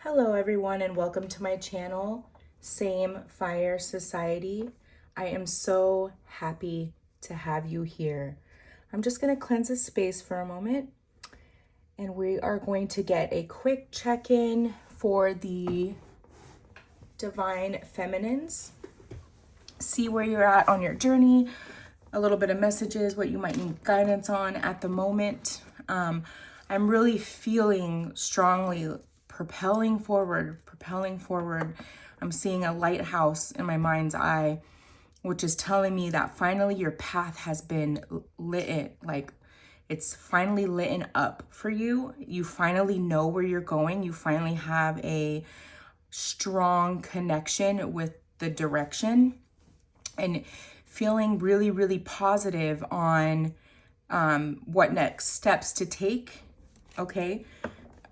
Hello everyone and welcome to my channel, Same Fire Society. I am so happy to have you here. I'm just going to cleanse the space for a moment and we are going to get a quick check-in for the Divine Feminines. See where you're at on your journey, a little bit of messages, what you might need guidance on at the moment. I'm really feeling strongly propelling forward. I'm seeing a lighthouse in my mind's eye, which is telling me that finally your path has been lit, like it's finally lit up for you. You finally know where you're going. You finally have a strong connection with the direction and feeling really, really positive on what next steps to take, okay?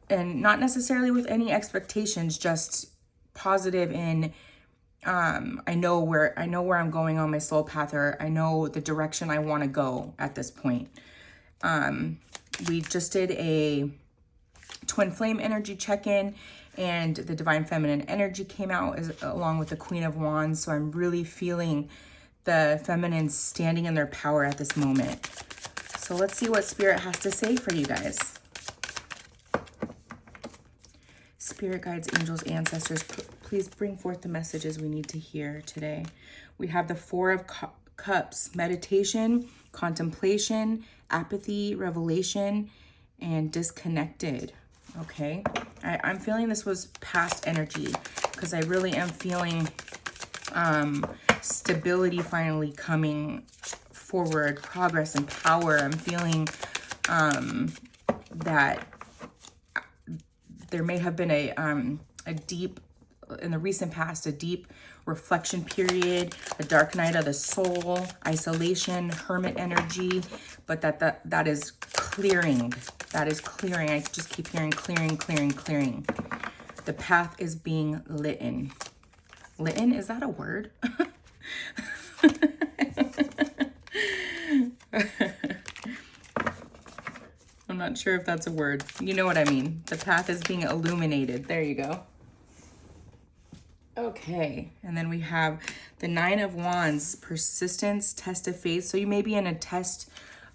And not necessarily with any expectations, just positive in I know where I'm going on my soul path, or I know the direction I want to go at this point. We just did a twin flame energy check-in and the divine feminine energy came out along with the Queen of Wands. So I'm really feeling the feminines standing in their power at this moment. So let's see what Spirit has to say for you guys. Spirit guides, angels, ancestors, please bring forth the messages we need to hear today. We have the Four of Cups, meditation, contemplation, apathy, revelation, and disconnected. Okay, I'm feeling this was past energy because I really am feeling stability finally coming forward, progress and power. I'm feeling that there may have been a deep, in the recent past, a deep reflection period, a dark night of the soul, isolation, hermit energy, but that is clearing. That is clearing. I just keep hearing clearing. The path is being litten. Litten, is that a word? I'm not sure if that's a word. You know what I mean. The path is being illuminated. There you go. Okay, and then we have the Nine of Wands, persistence, test of faith. So you may be in a test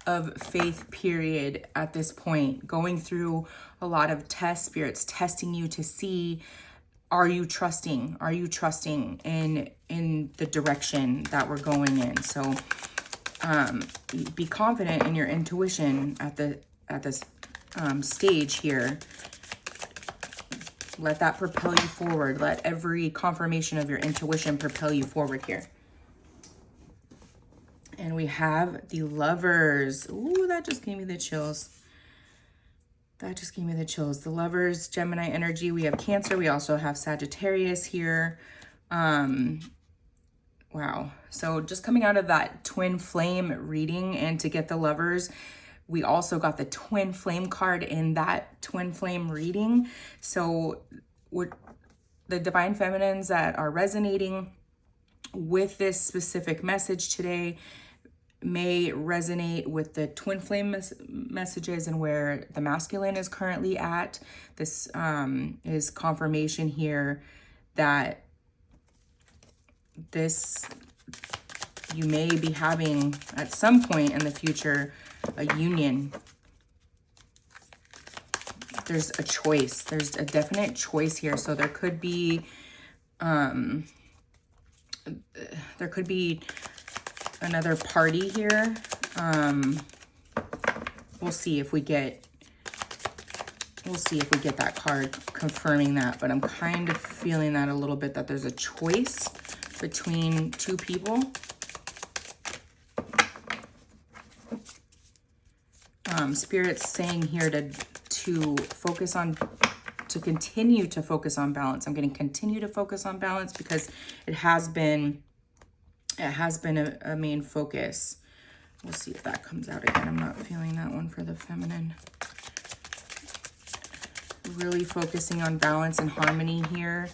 of faith period at this point, going through a lot of tests, spirits testing you to see, are you trusting? Are you trusting in the direction that we're going in? So be confident in your intuition at this stage here. Let that propel you forward. Let every confirmation of your intuition propel you forward here. And we have the Lovers. Ooh, that just gave me the chills. The Lovers, Gemini energy. We have Cancer. We also have Sagittarius here. Wow. So just coming out of that twin flame reading, and to get the Lovers, we also got the twin flame card in that twin flame reading. So the divine feminines that are resonating with this specific message today may resonate with the twin flame messages and where the masculine is currently at. This is confirmation here that you may be having at some point in the future a union. There's a choice. There's a definite choice here. So there could be another party here. We'll see if we get that card confirming that, but I'm kind of feeling that a little bit, that there's a choice between two people. Spirit's saying here to continue to focus on balance. I'm getting continue to focus on balance because it has been a main focus. We'll see if that comes out again. I'm not feeling that one for the feminine. Really focusing on balance and harmony here.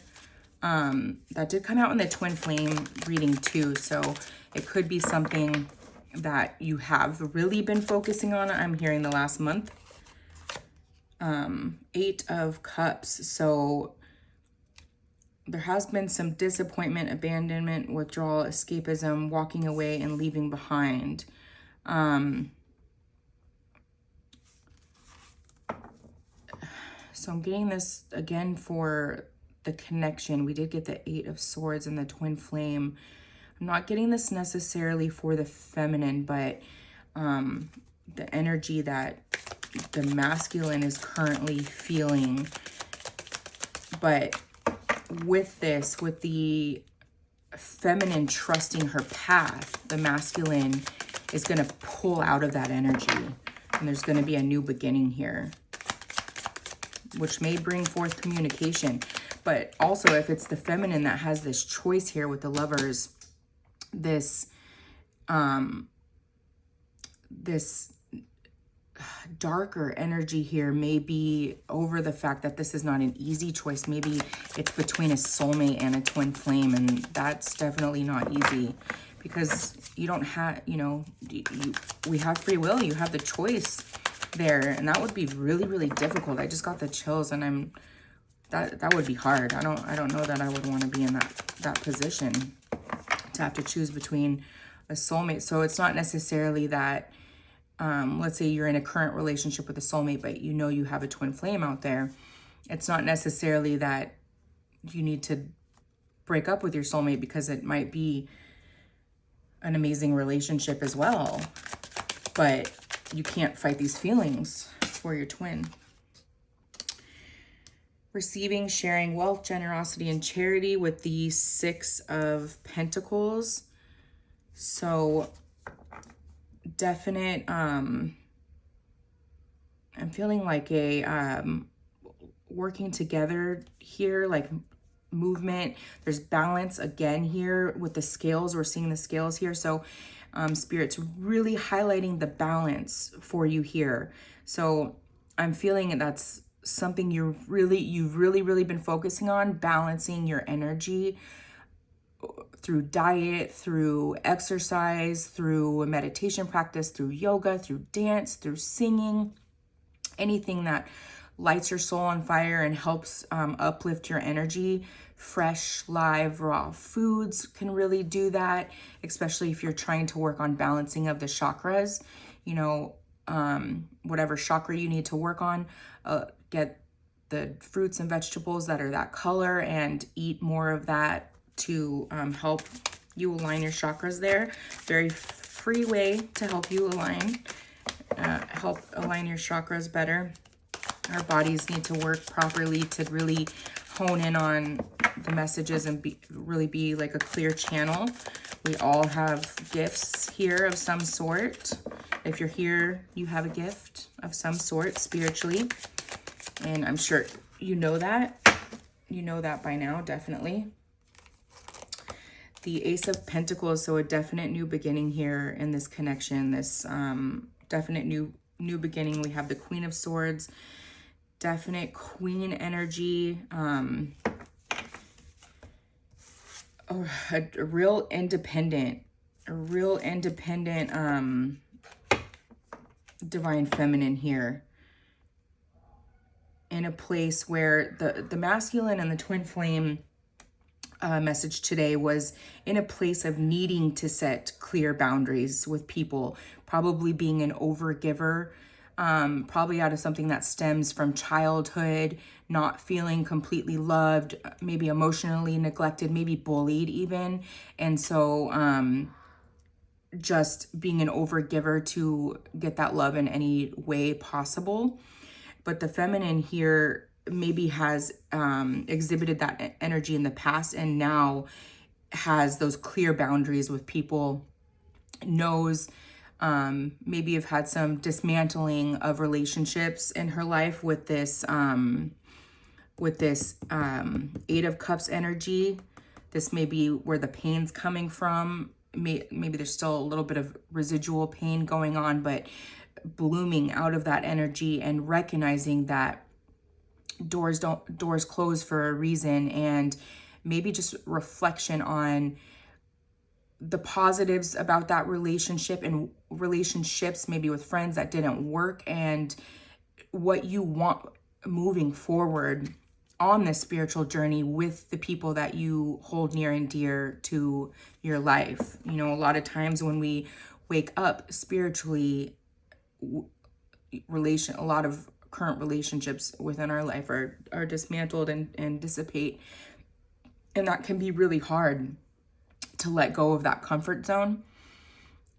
That did come out in the twin flame reading too, so it could be something that you have really been focusing on. I'm hearing the last month. 8 of Cups. So there has been some disappointment, abandonment, withdrawal, escapism, walking away and leaving behind. So I'm getting this again for the connection. We did get the 8 of Swords and the Twin Flame. I'm not getting this necessarily for the feminine, but the energy that the masculine is currently feeling. But with this, with the feminine trusting her path, the masculine is going to pull out of that energy. And there's going to be a new beginning here, which may bring forth communication. But also, if it's the feminine that has this choice here with the Lovers, this darker energy here may be over the fact that this is not an easy choice. Maybe it's between a soulmate and a twin flame, and that's definitely not easy, because you don't have, you know, we have free will. You have the choice there, and that would be really, really difficult. I just got the chills, and that would be hard. I don't know that I would want to be in that position to have to choose between a soulmate. So it's not necessarily that, let's say you're in a current relationship with a soulmate, but you know you have a twin flame out there. It's not necessarily that you need to break up with your soulmate, because it might be an amazing relationship as well. But you can't fight these feelings for your twin. Receiving, sharing, wealth, generosity, and charity with the 6 of Pentacles. So definite, I'm feeling like a working together here, like movement. There's balance again here with the scales. We're seeing the scales here. So Spirit's really highlighting the balance for you here. So I'm feeling that's something you've really been focusing on, balancing your energy through diet, through exercise, through meditation practice, through yoga, through dance, through singing, anything that lights your soul on fire and helps uplift your energy. Fresh, live, raw foods can really do that, especially if you're trying to work on balancing of the chakras. You know, whatever chakra you need to work on, get the fruits and vegetables that are that color and eat more of that to help you align your chakras there. Very free way to help you help align your chakras better. Our bodies need to work properly to really hone in on the messages and really be like a clear channel. We all have gifts here of some sort. If you're here, you have a gift of some sort spiritually. And I'm sure you know that. You know that by now, definitely. The Ace of Pentacles, so a definite new beginning here in this connection. This definite new beginning. We have the Queen of Swords. Definite queen energy. A real independent divine feminine here, in a place where the masculine and the twin flame message today was in a place of needing to set clear boundaries with people, probably being an overgiver, probably out of something that stems from childhood, not feeling completely loved, maybe emotionally neglected, maybe bullied even. And so just being an overgiver to get that love in any way possible. But the feminine here maybe has exhibited that energy in the past, and now has those clear boundaries with people, knows maybe have had some dismantling of relationships in her life with this 8 of Cups energy. This may be where the pain's coming from. Maybe there's still a little bit of residual pain going on, but blooming out of that energy and recognizing that doors close for a reason, and maybe just reflection on the positives about that relationship and relationships, maybe with friends that didn't work, and what you want moving forward on this spiritual journey with the people that you hold near and dear to your life. You know, a lot of times when we wake up spiritually, a lot of current relationships within our life are dismantled and dissipate. And that can be really hard to let go of that comfort zone.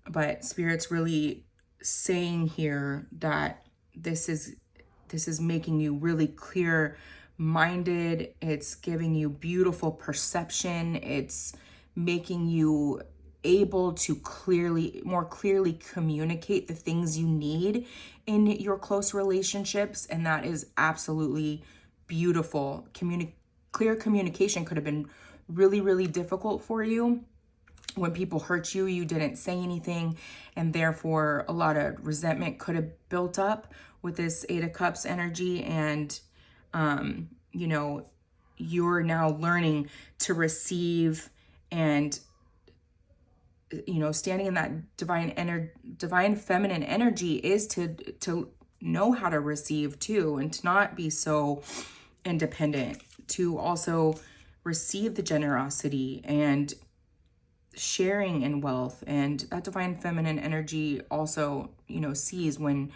But Spirit's really saying here that this is making you really clear minded. It's giving you beautiful perception. It's making you able to more clearly communicate the things you need in your close relationships. And that is absolutely beautiful. Clear communication could have been really, really difficult for you. When people hurt you, you didn't say anything, and therefore a lot of resentment could have built up with this Eight of Cups energy. And, you know, you're now learning to receive, and, you know, standing in that divine feminine energy is to know how to receive too, and to not be so independent, to also receive the generosity and sharing in wealth. And that divine feminine energy also, you know, sees when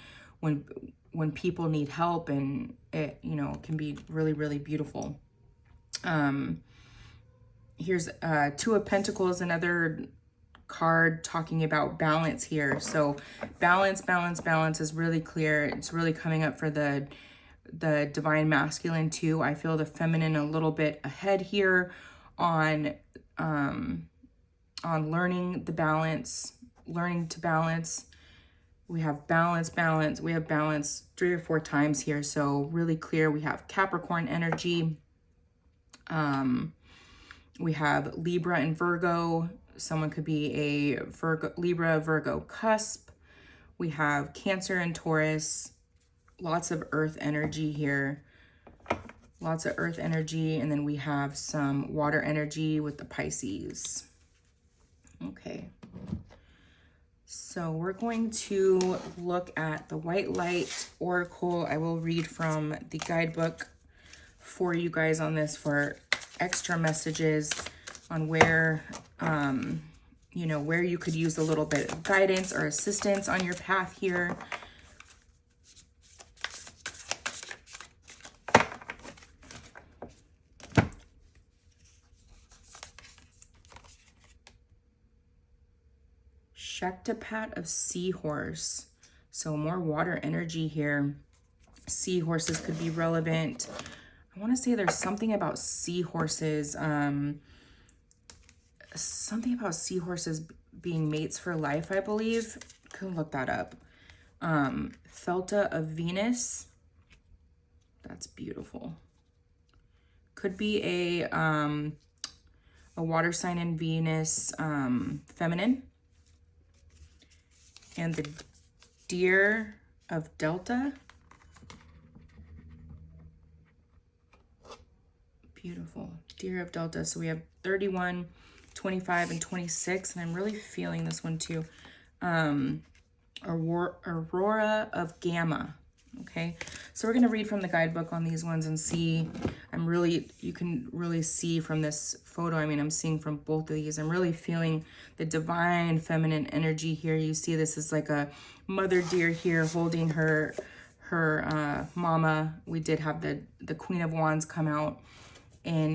people need help, and it, you know, can be really, really beautiful. Here's Two of Pentacles, another card talking about balance here. So balance is really clear. It's really coming up for the divine masculine too. I feel the feminine a little bit ahead here on learning to balance. We have balance. We have balance 3 or 4 times here. So really clear. We have Capricorn energy. We have Libra and Virgo. Someone could be a Libra, Virgo cusp. We have Cancer and Taurus. Lots of earth energy here. Lots of earth energy. And then we have some water energy with the Pisces. Okay. So we're going to look at the White Light Oracle. I will read from the guidebook for you guys on this for extra messages on where, you know, where you could use a little bit of guidance or assistance on your path here. Shaktipat of Seahorse. So more water energy here. Seahorses could be relevant. I want to say there's something about seahorses. Something about seahorses being mates for life, I believe. Can look that up. Thelta of Venus. That's beautiful. Could be a water sign in Venus, feminine. And the Deer of Delta. Beautiful. Deer of Delta. So we have 31, 25, and 26. And I'm really feeling this one too. Aurora of Gamma. Okay. So we're going to read from the guidebook on these ones and see. You can really see from this photo. I mean, I'm seeing from both of these. I'm really feeling the divine feminine energy here. You see this is like a mother deer here holding her mama. We did have the Queen of Wands come out in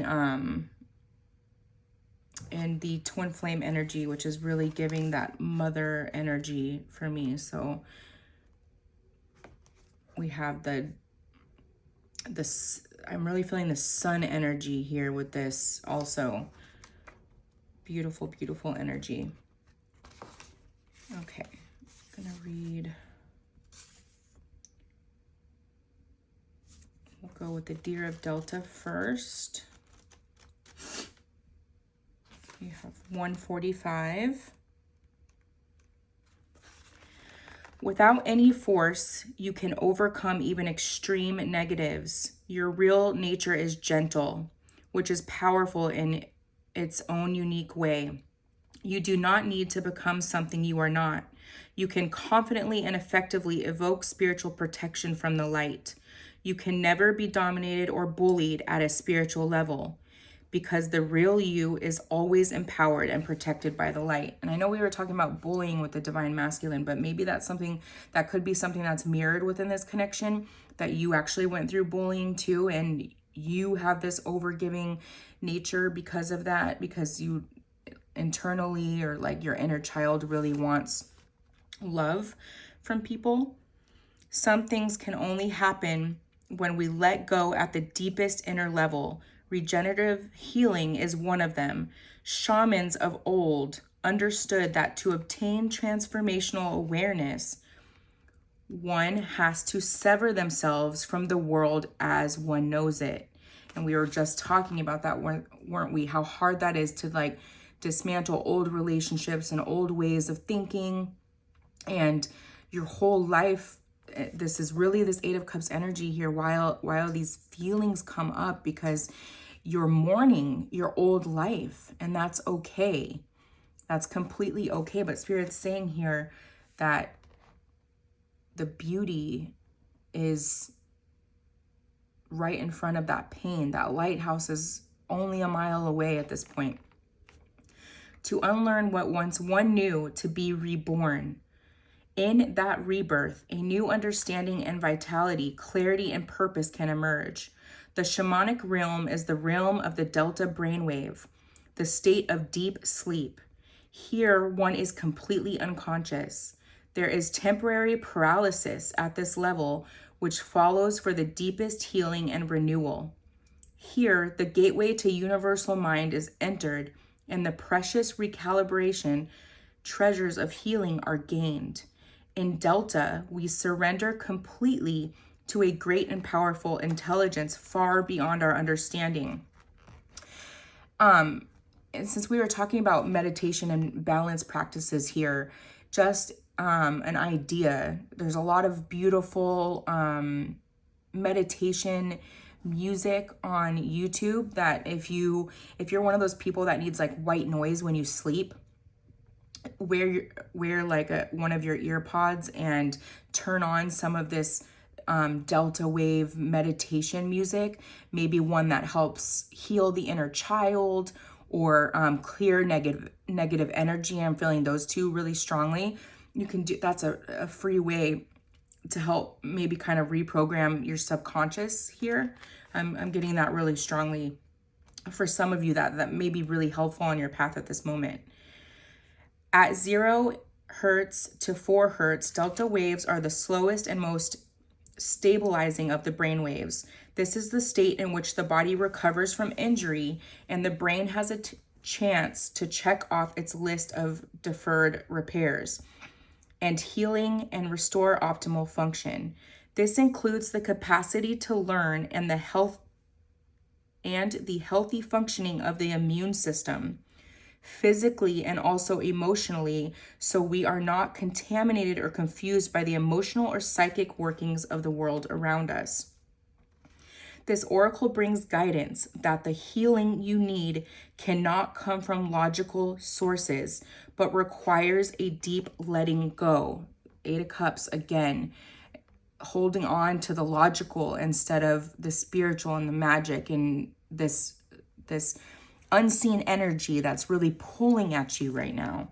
the twin flame energy, which is really giving that mother energy for me. So we have I'm really feeling the sun energy here with this also. Beautiful, beautiful energy. Okay, I'm gonna read. We'll go with the Deer of Delta first. We have 145. Without any force, you can overcome even extreme negatives. Your real nature is gentle, which is powerful in its own unique way. You do not need to become something you are not. You can confidently and effectively evoke spiritual protection from the light. You can never be dominated or bullied at a spiritual level, because the real you is always empowered and protected by the light. And I know we were talking about bullying with the divine masculine, but maybe that's something that could be something that's mirrored within this connection, that you actually went through bullying too, and you have this overgiving nature because of that, because you internally, or like your inner child, really wants love from people. Some things can only happen when we let go at the deepest inner level. Regenerative healing is one of them. Shamans of old understood that to obtain transformational awareness, one has to sever themselves from the world as one knows it. And we were just talking about that, weren't we? How hard that is to like dismantle old relationships and old ways of thinking. And your whole life, this is really this Eight of Cups energy here, while these feelings come up, because you're mourning your old life, and that's okay. That's completely okay. But Spirit's saying here that the beauty is right in front of that pain. That lighthouse is only a mile away at this point. To unlearn what once one knew, to be reborn. In that rebirth, a new understanding and vitality, clarity and purpose can emerge. The shamanic realm is the realm of the delta brainwave, the state of deep sleep. Here, one is completely unconscious. There is temporary paralysis at this level, which follows for the deepest healing and renewal. Here, the gateway to universal mind is entered, and the precious recalibration treasures of healing are gained. In Delta, we surrender completely to a great and powerful intelligence far beyond our understanding. And since we were talking about meditation and balance practices here, just an idea. There's a lot of beautiful meditation music on YouTube that if you're one of those people that needs like white noise when you sleep, wear like one of your ear pods and turn on some of this delta wave meditation music, maybe one that helps heal the inner child or clear negative energy. I'm feeling those two really strongly. You can do, that's a free way to help maybe kind of reprogram your subconscious here. I'm getting that really strongly for some of you, that may be really helpful on your path at this moment. At 0 hertz to 4 hertz, delta waves are the slowest and most stabilizing of the brain waves. This is the state in which the body recovers from injury and the brain has a chance to check off its list of deferred repairs and healing and restore optimal function. This includes the capacity to learn and the healthy functioning of the immune system, physically and also emotionally, so we are not contaminated or confused by the emotional or psychic workings of the world around us. This oracle brings guidance that the healing you need cannot come from logical sources, but requires a deep letting go. Eight of Cups, again, holding on to the logical instead of the spiritual and the magic and this unseen energy that's really pulling at you right now.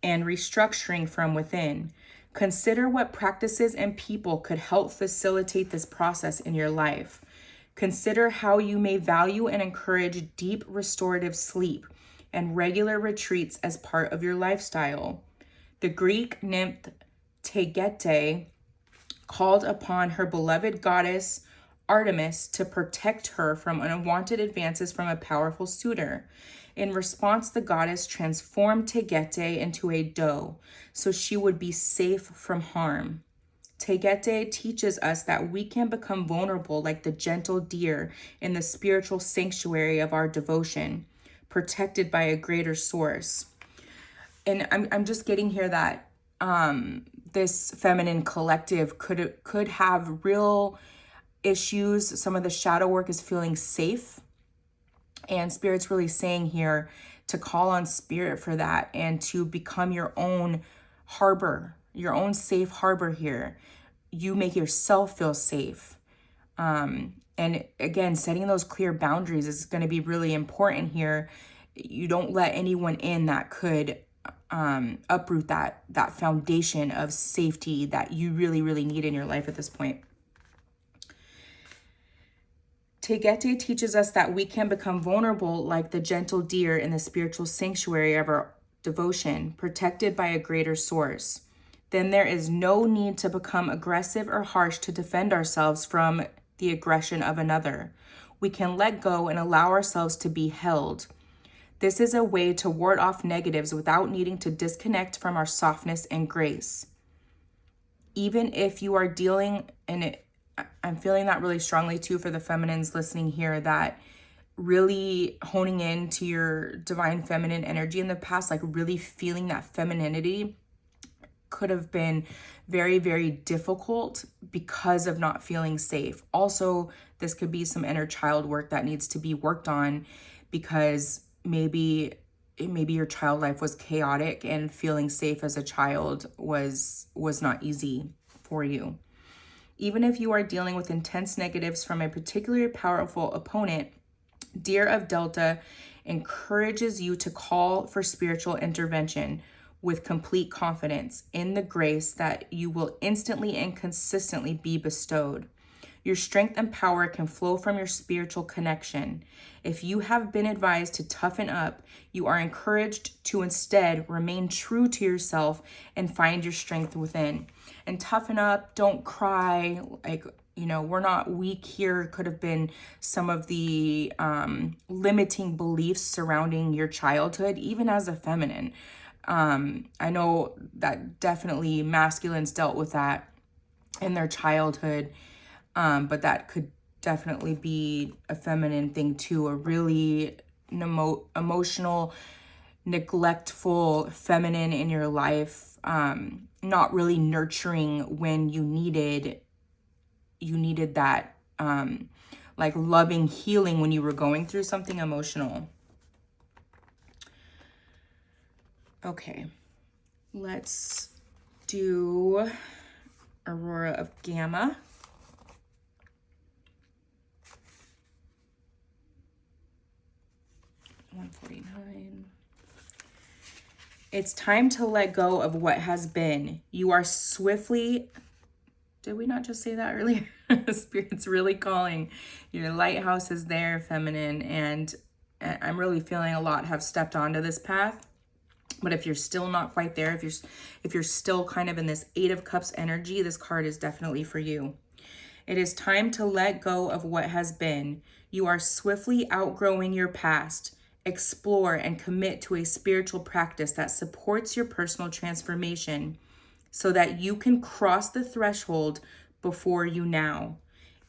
And restructuring from within. Consider what practices and people could help facilitate this process in your life. Consider how you may value and encourage deep restorative sleep and regular retreats as part of your lifestyle. The Greek nymph Taygete called upon her beloved goddess Artemis to protect her from unwanted advances from a powerful suitor. In response, the goddess transformed Taygete into a doe so she would be safe from harm. Taygete teaches us that we can become vulnerable like the gentle deer in the spiritual sanctuary of our devotion, protected by a greater source. And I'm just getting here that this feminine collective could have real issues. Some of the shadow work is feeling safe, and Spirit's really saying here to call on Spirit for that and to become your own harbor, your own safe harbor here. You make yourself feel safe. And again, setting those clear boundaries is going to be really important here. You don't let anyone in that could uproot that foundation of safety that you really, really need in your life at this point. Tegete teaches us that we can become vulnerable like the gentle deer in the spiritual sanctuary of our devotion, protected by a greater source. Then there is no need to become aggressive or harsh to defend ourselves from the aggression of another. We can let go and allow ourselves to be held. This is a way to ward off negatives without needing to disconnect from our softness and grace. Even if you are dealing, and I'm feeling that really strongly too for the feminines listening here, that really honing in to your divine feminine energy in the past, like really feeling that femininity could have been very, very difficult because of not feeling safe. Also, this could be some inner child work that needs to be worked on, because maybe your child life was chaotic and feeling safe as a child was not easy for you. Even if you are dealing with intense negatives from a particularly powerful opponent, Deer of Delta encourages you to call for spiritual intervention with complete confidence in the grace that you will instantly and consistently be bestowed. Your strength and power can flow from your spiritual connection. If you have been advised to toughen up, you are encouraged to instead remain true to yourself and find your strength within. And toughen up, don't cry. Like, we're not weak here. Could have been some of the limiting beliefs surrounding your childhood, even as a feminine. I know that definitely masculines dealt with that in their childhood. But that could definitely be a feminine thing too, a really emotional, neglectful feminine in your life, not really nurturing when you needed that, like loving healing when you were going through something emotional. Okay, let's do Aurora of Gamma. 149. It's time to let go of what has been. You are swiftly... Did we not just say that earlier? Spirit's really calling. Your lighthouse is there, feminine, and I'm really feeling a lot have stepped onto this path. But if you're still not quite there, if you're still kind of in this Eight of Cups energy, this card is definitely for you. It is time to let go of what has been. You are swiftly outgrowing your past. Explore and commit to a spiritual practice that supports your personal transformation so that you can cross the threshold before you now.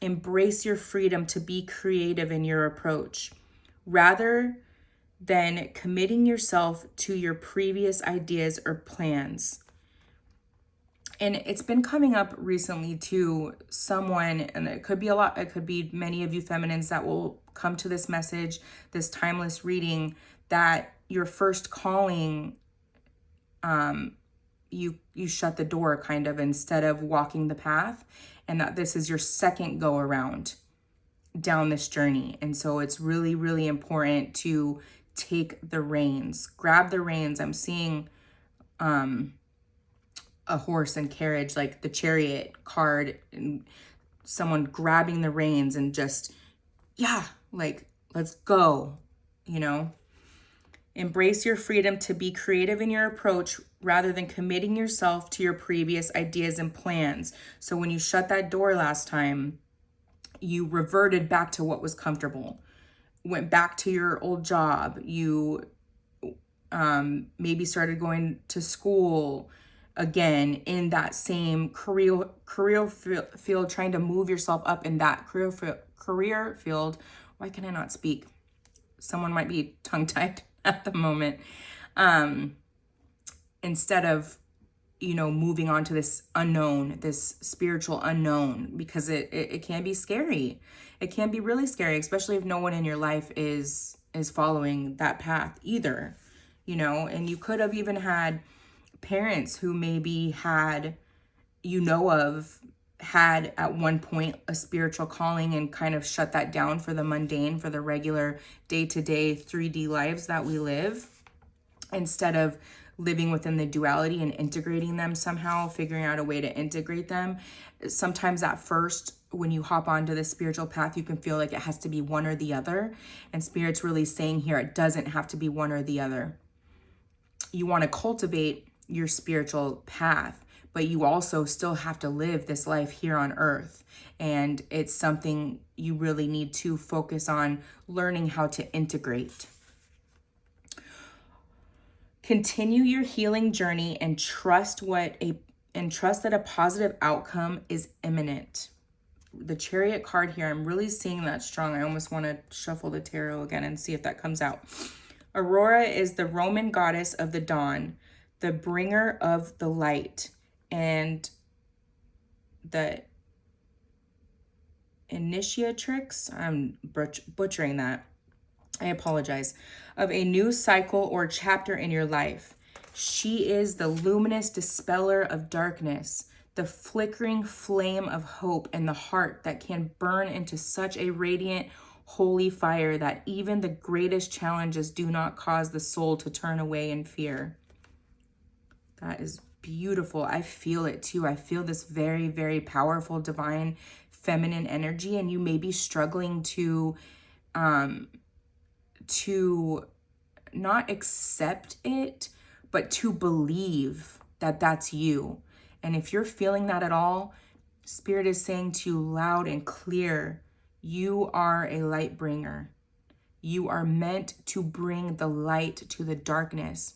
Embrace your freedom to be creative in your approach, rather than committing yourself to your previous ideas or plans. And it's been coming up recently to someone, and it could be a lot, it could be many of you feminines that will come to this message, this timeless reading, that your first calling, you shut the door kind of instead of walking the path, and that this is your second go around down this journey. And so it's really, really important to take the reins, grab the reins. I'm seeing a horse and carriage, like the Chariot card, and someone grabbing the reins and just, like, let's go, Embrace your freedom to be creative in your approach rather than committing yourself to your previous ideas and plans. So when you shut that door last time, you reverted back to what was comfortable, went back to your old job. You maybe started going to school again in that same career field, trying to move yourself up in that career field. Why can I not speak? Someone might be tongue-tied at the moment. Instead of, moving on to this unknown, this spiritual unknown, because it can be scary. It can be really scary, especially if no one in your life is following that path either, and you could have even had parents who maybe had, had at one point a spiritual calling and kind of shut that down for the mundane, for the regular day-to-day 3D lives that we live, instead of living within the duality and integrating them somehow, figuring out a way to integrate them. Sometimes at first, when you hop onto the spiritual path, you can feel like it has to be one or the other. And Spirit's really saying here, it doesn't have to be one or the other. You want to cultivate your spiritual path, but you also still have to live this life here on earth. And it's something you really need to focus on learning how to integrate. Continue your healing journey and trust that a positive outcome is imminent. The Chariot card here, I'm really seeing that strong. I almost want to shuffle the tarot again and see if that comes out. Aurora is the Roman goddess of the dawn, the bringer of the light, and the initiatrix, I'm butchering that, I apologize, of a new cycle or chapter in your life. She is the luminous dispeller of darkness, the flickering flame of hope in the heart that can burn into such a radiant, holy fire that even the greatest challenges do not cause the soul to turn away in fear. That is beautiful. I feel it too. I feel this very, very powerful, divine, feminine energy, and you may be struggling to not accept it, but to believe that that's you. And if you're feeling that at all, Spirit is saying to you loud and clear, you are a light bringer. You are meant to bring the light to the darkness.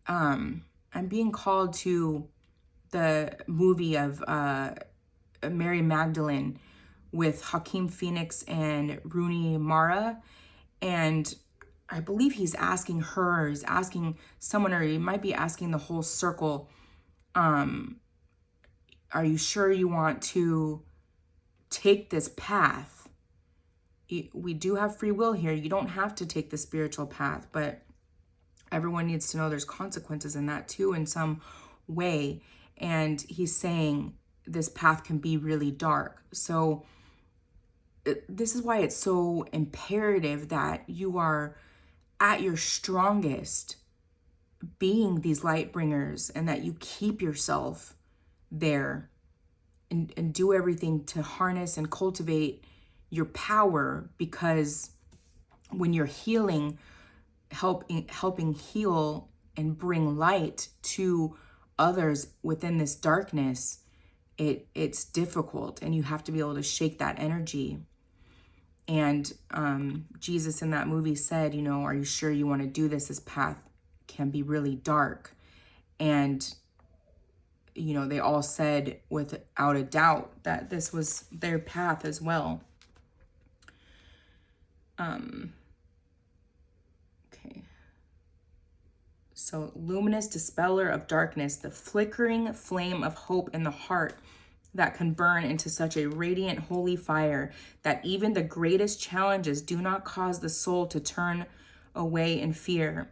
I'm being called to the movie of Mary Magdalene with Joaquin Phoenix and Rooney Mara. And I believe he's asking someone, or he might be asking the whole circle, are you sure you want to take this path? We do have free will here. You don't have to take the spiritual path, but everyone needs to know there's consequences in that too, in some way. And he's saying this path can be really dark. So this is why it's so imperative that you are at your strongest being these light bringers, and that you keep yourself there and do everything to harness and cultivate your power, because when you're healing, helping heal and bring light to others within this darkness, it's difficult, and you have to be able to shake that energy. And Jesus in that movie said, are you sure you want to do this? This path can be really dark. And they all said without a doubt that this was their path as well. Okay. So, luminous dispeller of darkness, the flickering flame of hope in the heart that can burn into such a radiant, holy fire that even the greatest challenges do not cause the soul to turn away in fear.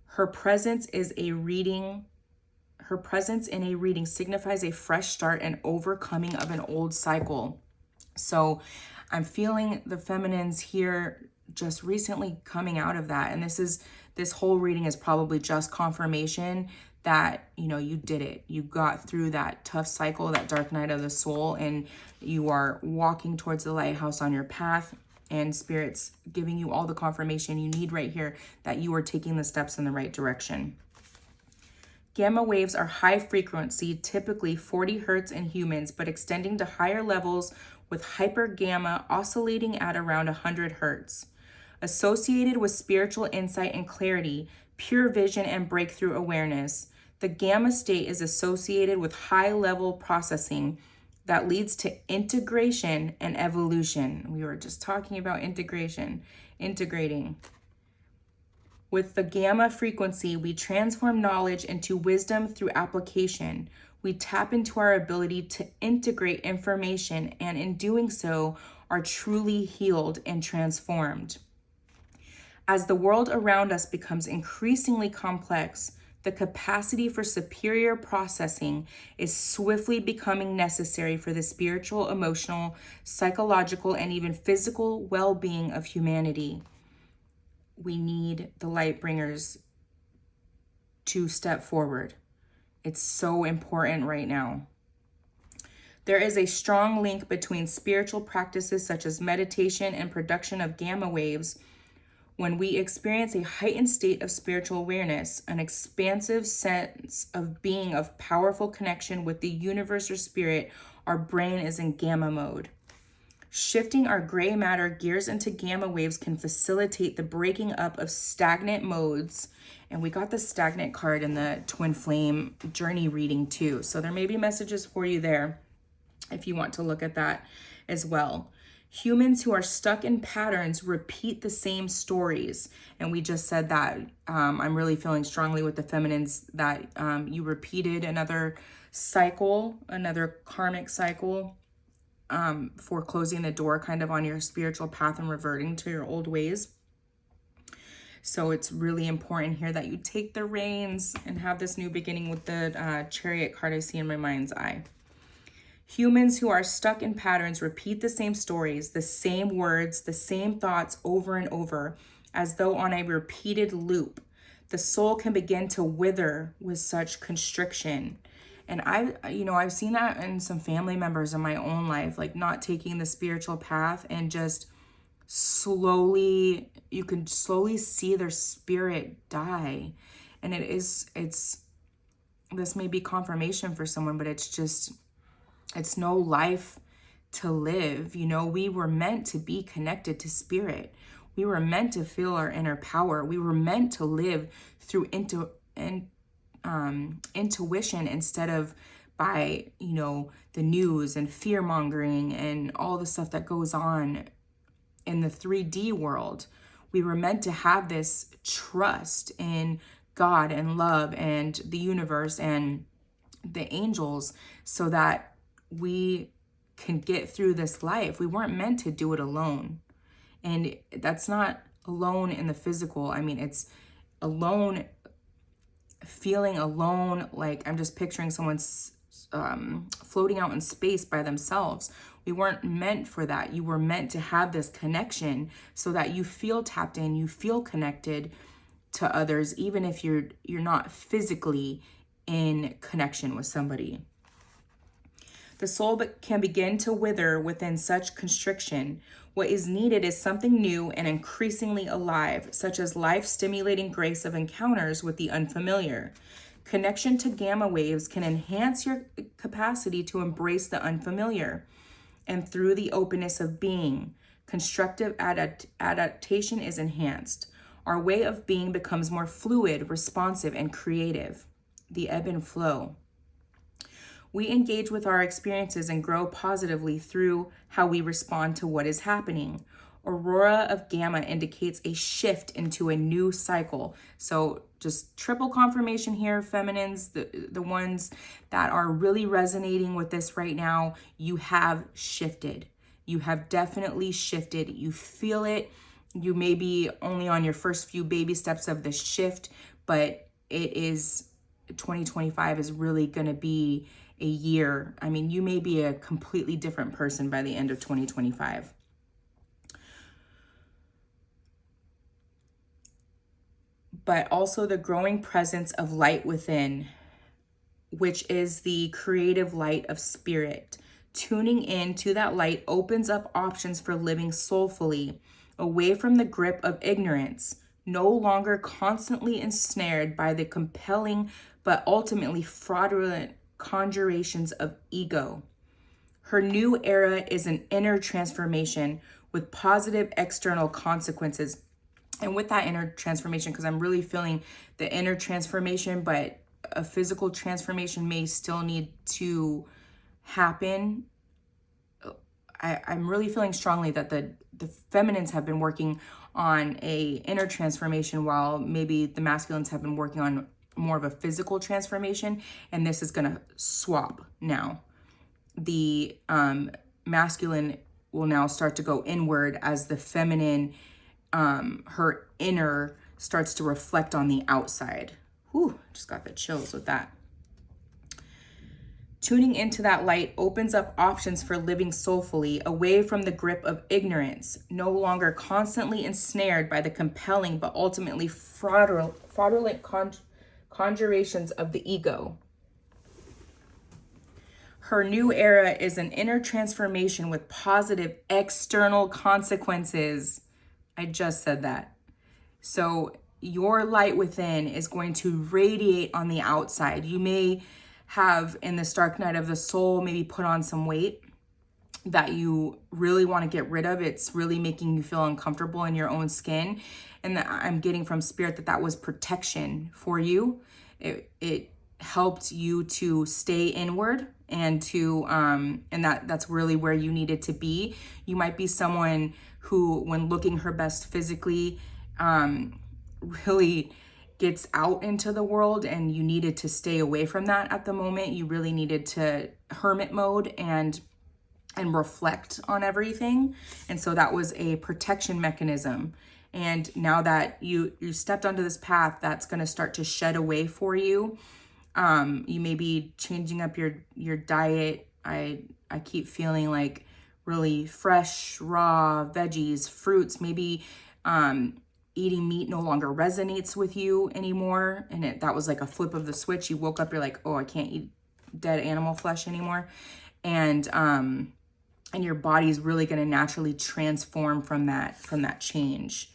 Her presence in a reading signifies a fresh start and overcoming of an old cycle. So I'm feeling the feminines here just recently coming out of that. And this whole reading is probably just confirmation that, you did it. You got through that tough cycle, that dark night of the soul, and you are walking towards the lighthouse on your path. And Spirit's giving you all the confirmation you need right here that you are taking the steps in the right direction. Gamma waves are high frequency, typically 40 hertz in humans, but extending to higher levels with hyper gamma oscillating at around 100 hertz. Associated with spiritual insight and clarity, pure vision and breakthrough awareness, the gamma state is associated with high-level processing that leads to integration and evolution. We were just talking about integrating. With the gamma frequency, we transform knowledge into wisdom through application. We tap into our ability to integrate information, and in doing so, are truly healed and transformed. As the world around us becomes increasingly complex, The capacity for superior processing is swiftly becoming necessary for the spiritual, emotional, psychological, and even physical well-being of humanity. We need the light bringers to step forward. It's so important right now. There is a strong link between spiritual practices such as meditation and production of gamma waves. When we experience a heightened state of spiritual awareness, an expansive sense of being, of powerful connection with the universe or spirit, our brain is in gamma mode. Shifting our gray matter gears into gamma waves can facilitate the breaking up of stagnant modes. And we got the stagnant card in the Twin Flame journey reading too. So there may be messages for you there if you want to look at that as well. Humans who are stuck in patterns repeat the same stories. And we just said that. I'm really feeling strongly with the feminines that you repeated another cycle, another karmic cycle for closing the door kind of on your spiritual path and reverting to your old ways. So it's really important here that you take the reins and have this new beginning with the Chariot card I see in my mind's eye. Humans who are stuck in patterns repeat the same stories, the same words, the same thoughts over and over, as though on a repeated loop. The soul can begin to wither with such constriction. And I've seen that in some family members in my own life, like not taking the spiritual path and just you can slowly see their spirit die. And this may be confirmation for someone, but it's no life to live. We were meant to be connected to spirit. We were meant to feel our inner power. We were meant to live through intuition instead of by, the news and fear mongering and all the stuff that goes on in the 3D world. We were meant to have this trust in God and love and the universe and the angels so that we can get through this life. We weren't meant to do it alone. And that's not alone in the physical. I mean, it's alone, feeling alone. Like I'm just picturing someone's floating out in space by themselves. We weren't meant for that. You were meant to have this connection so that you feel tapped in, you feel connected to others, even if you're not physically in connection with somebody. The soul can begin to wither within such constriction. What is needed is something new and increasingly alive, such as life-stimulating grace of encounters with the unfamiliar. Connection to gamma waves can enhance your capacity to embrace the unfamiliar. And through the openness of being, constructive adaptation is enhanced. Our way of being becomes more fluid, responsive, and creative. The ebb and flow. We engage with our experiences and grow positively through how we respond to what is happening. Aurora of gamma indicates a shift into a new cycle. So just triple confirmation here, feminines, the ones that are really resonating with this right now, you have shifted. You have definitely shifted. You feel it. You may be only on your first few baby steps of the shift, but 2025 is really going to be a year. I mean, you may be a completely different person by the end of 2025. But also the growing presence of light within, which is the creative light of spirit. Tuning in to that light opens up options for living soulfully, away from the grip of ignorance, no longer constantly ensnared by the compelling but ultimately fraudulent conjurations of ego. Her new era is an inner transformation with positive external consequences. And with that inner transformation, because I'm really feeling the inner transformation, but a physical transformation may still need to happen. I'm really feeling strongly that the feminines have been working on a inner transformation while maybe the masculines have been working on more of a physical transformation, and this is going to swap now. The masculine will now start to go inward as the feminine, her inner starts to reflect on the outside. Whew, Just got the chills with that. Tuning into that light opens up options for living soulfully, away from the grip of ignorance, no longer constantly ensnared by the compelling but ultimately fraudulent conjurations of the ego. Her new era is an inner transformation with positive external consequences. I just said that. So your light within is going to radiate on the outside. You may have, in this dark night of the soul, maybe put on some weight that you really want to get rid of. It's really making you feel uncomfortable in your own skin. And I'm getting from spirit that was protection for you. It helped you to stay inward and to and that's really where you needed to be. You might be someone who, when looking her best physically, really gets out into the world, and you needed to stay away from that at the moment. You really needed to hermit mode and reflect on everything. And so that was a protection mechanism. And now that you stepped onto this path, that's going to start to shed away for you. You may be changing up your diet. I keep feeling like really fresh, raw veggies, fruits, maybe eating meat no longer resonates with you anymore. And that was like a flip of the switch. You woke up, you're like, oh, I can't eat dead animal flesh anymore. And your body's really going to naturally transform from that change.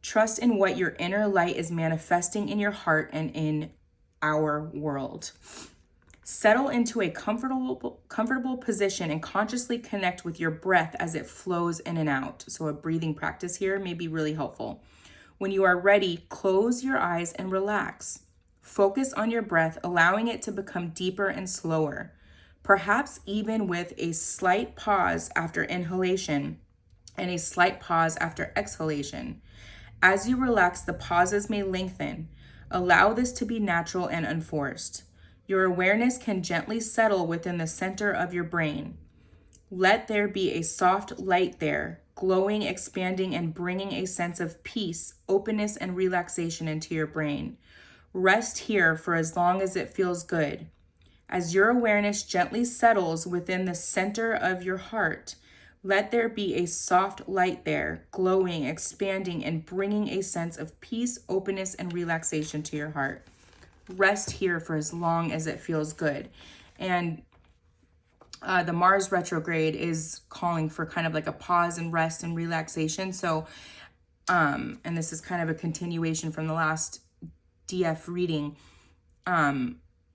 Trust in what your inner light is manifesting in your heart and in our world. Settle into a comfortable position and consciously connect with your breath as it flows in and out. So a breathing practice here may be really helpful. When you are ready, close your eyes and relax. Focus on your breath, allowing it to become deeper and slower, perhaps even with a slight pause after inhalation and a slight pause after exhalation. As you relax, the pauses may lengthen. Allow this to be natural and unforced. Your awareness can gently settle within the center of your brain. Let there be a soft light there, glowing, expanding, and bringing a sense of peace, openness, and relaxation into your brain. Rest here for as long as it feels good. As your awareness gently settles within the center of your heart, let there be a soft light there, glowing, expanding, and bringing a sense of peace, openness, and relaxation to your heart. Rest here for as long as it feels good. And the Mars retrograde is calling for kind of like a pause and rest and relaxation. So, and this is kind of a continuation from the last DF reading.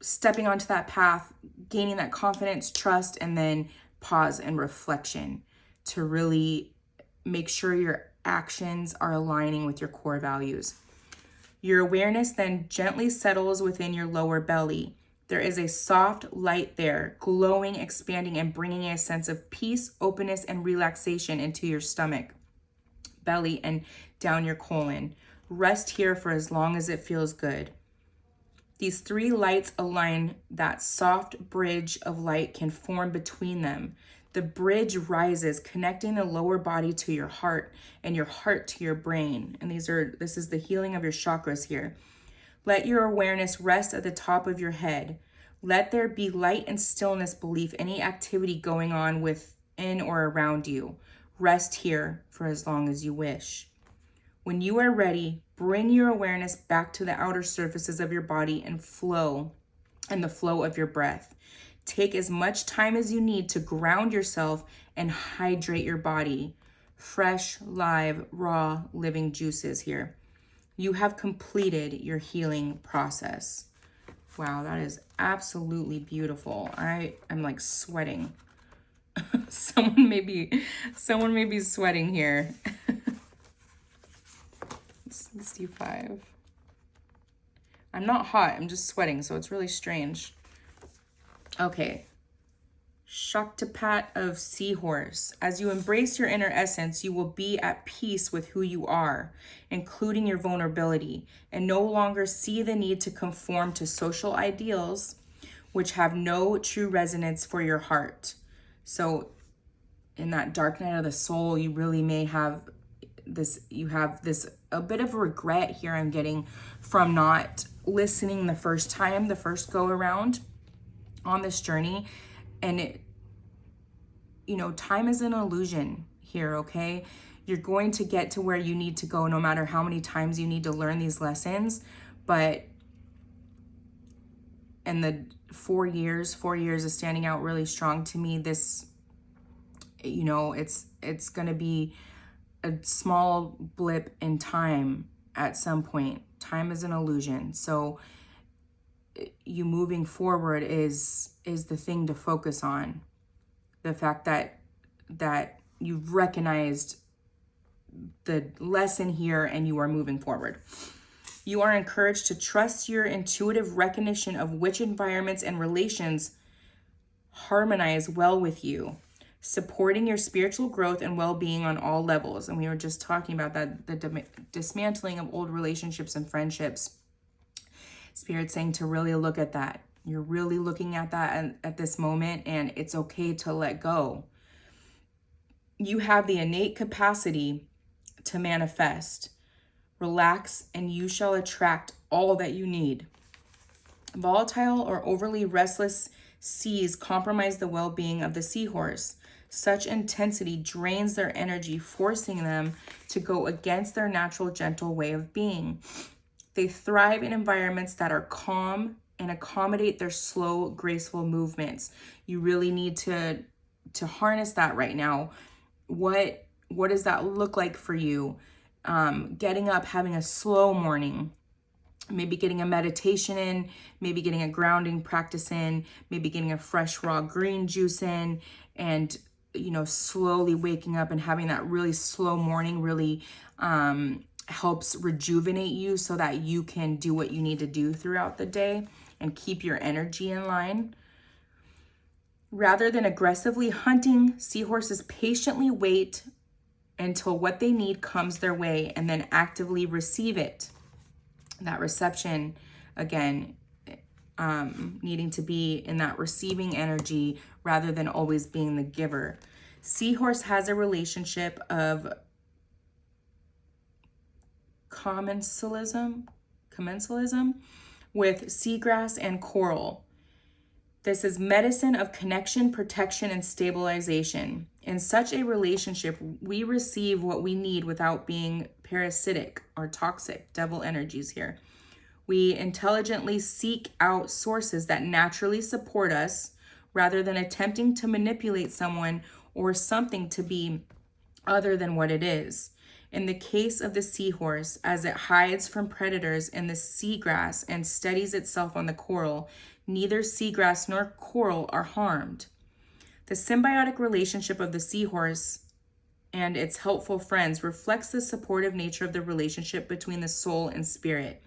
Stepping onto that path, gaining that confidence, trust, and then pause and reflection to really make sure your actions are aligning with your core values. Your awareness then gently settles within your lower belly. There is a soft light there, glowing, expanding, and bringing a sense of peace, openness, and relaxation into your stomach, belly, and down your colon. Rest here for as long as it feels good. These three lights align. That soft bridge of light can form between them. The bridge rises, connecting the lower body to your heart and your heart to your brain. And this is the healing of your chakras here. Let your awareness rest at the top of your head. Let there be light and stillness beneath any activity going on within or around you. Rest here for as long as you wish. When you are ready, bring your awareness back to the outer surfaces of your body and the flow of your breath. Take as much time as you need to ground yourself and hydrate your body. Fresh, live, raw, living juices here. You have completed your healing process. Wow, that is absolutely beautiful. I'm like sweating. Someone may be sweating here. 65. I'm not hot, I'm just sweating, so it's really strange. Okay. Shaktipat of Seahorse. As you embrace your inner essence, you will be at peace with who you are, including your vulnerability, and no longer see the need to conform to social ideals which have no true resonance for your heart. So in that dark night of the soul, you really may have you have this a bit of regret here I'm getting from not listening the first go around on this journey. And time is an illusion here, okay? You're going to get to where you need to go no matter how many times you need to learn these lessons. But in the 4 years is standing out really strong to me. This, it's going to be a small blip in time at some point. Time is an illusion. So you moving forward is the thing to focus on. The fact that you've recognized the lesson here and you are moving forward. You are encouraged to trust your intuitive recognition of which environments and relations harmonize well with you, supporting your spiritual growth and well-being on all levels. And we were just talking about that, the dismantling of old relationships and friendships. Spirit saying to really look at that. You're really looking at that at this moment, and it's okay to let go. You have the innate capacity to manifest. Relax, and you shall attract all that you need. Volatile or overly restless seas compromise the well-being of the seahorse. Such intensity drains their energy, forcing them to go against their natural, gentle way of being. They thrive in environments that are calm and accommodate their slow, graceful movements. You really need to harness that right now. What does that look like for you? Getting up, having a slow morning, maybe getting a meditation in, maybe getting a grounding practice in, maybe getting a fresh raw green juice in, and slowly waking up and having that really slow morning really helps rejuvenate you so that you can do what you need to do throughout the day and keep your energy in line. Rather than aggressively hunting, seahorses patiently wait until what they need comes their way and then actively receive it. That reception, again, needing to be in that receiving energy rather than always being the giver. Seahorse has a relationship of commensalism with seagrass and coral. This is medicine of connection, protection, and stabilization. In such a relationship, we receive what we need without being parasitic or toxic, devil energies here. We intelligently seek out sources that naturally support us rather than attempting to manipulate someone or something to be other than what it is. In the case of the seahorse, as it hides from predators in the seagrass and steadies itself on the coral, neither seagrass nor coral are harmed. The symbiotic relationship of the seahorse and its helpful friends reflects the supportive nature of the relationship between the soul and spirit.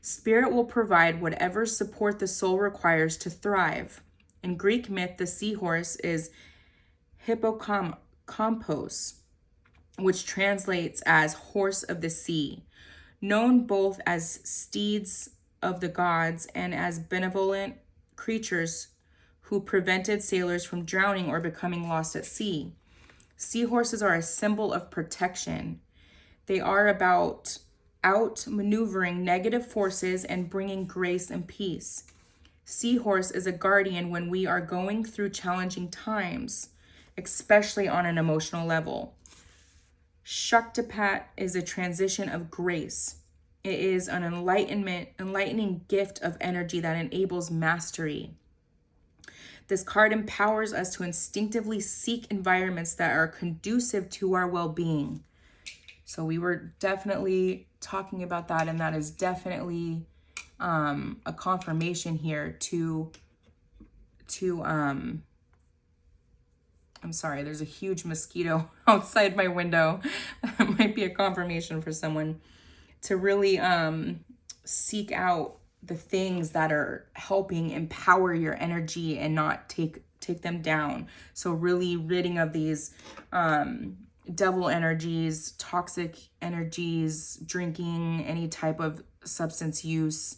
Spirit will provide whatever support the soul requires to thrive. In Greek myth, the seahorse is hippocampos, which translates as horse of the sea, known both as steeds of the gods and as benevolent creatures who prevented sailors from drowning or becoming lost at sea. Seahorses are a symbol of protection. They are about outmaneuvering negative forces and bringing grace and peace. Seahorse is a guardian when we are going through challenging times, especially on an emotional level. Shaktipat is a transition of grace. It is an enlightening gift of energy that enables mastery. This card empowers us to instinctively seek environments that are conducive to our well-being. So we were definitely talking about that, and that is definitely a confirmation here to I'm sorry, there's a huge mosquito outside my window. That might be a confirmation for someone to really seek out the things that are helping empower your energy and not take them down. So really ridding of these devil energies, toxic energies, drinking, any type of substance use,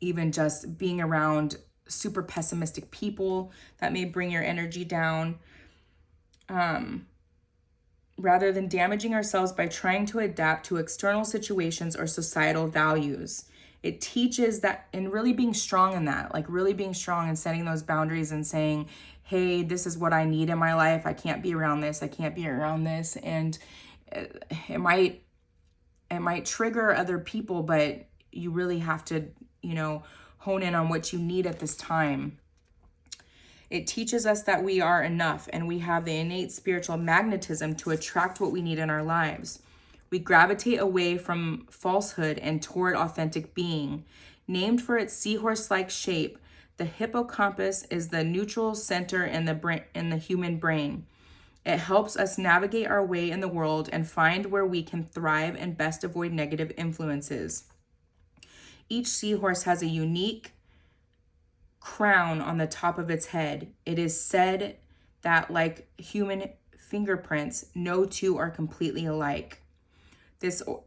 even just being around super pessimistic people that may bring your energy down. rather than damaging ourselves by trying to adapt to external situations or societal values. It teaches that, and really being strong in that, like really being strong and setting those boundaries and saying, hey, this is what I need in my life. I can't be around this. I can't be around this. And it might trigger other people, but you really have to, hone in on what you need at this time. It teaches us that we are enough and we have the innate spiritual magnetism to attract what we need in our lives. We gravitate away from falsehood and toward authentic being. Named for its seahorse-like shape, the hippocampus is the neutral center in the human brain. It helps us navigate our way in the world and find where we can thrive and best avoid negative influences. Each seahorse has a unique crown on the top of its head. It is said that, like human fingerprints, no two are completely alike.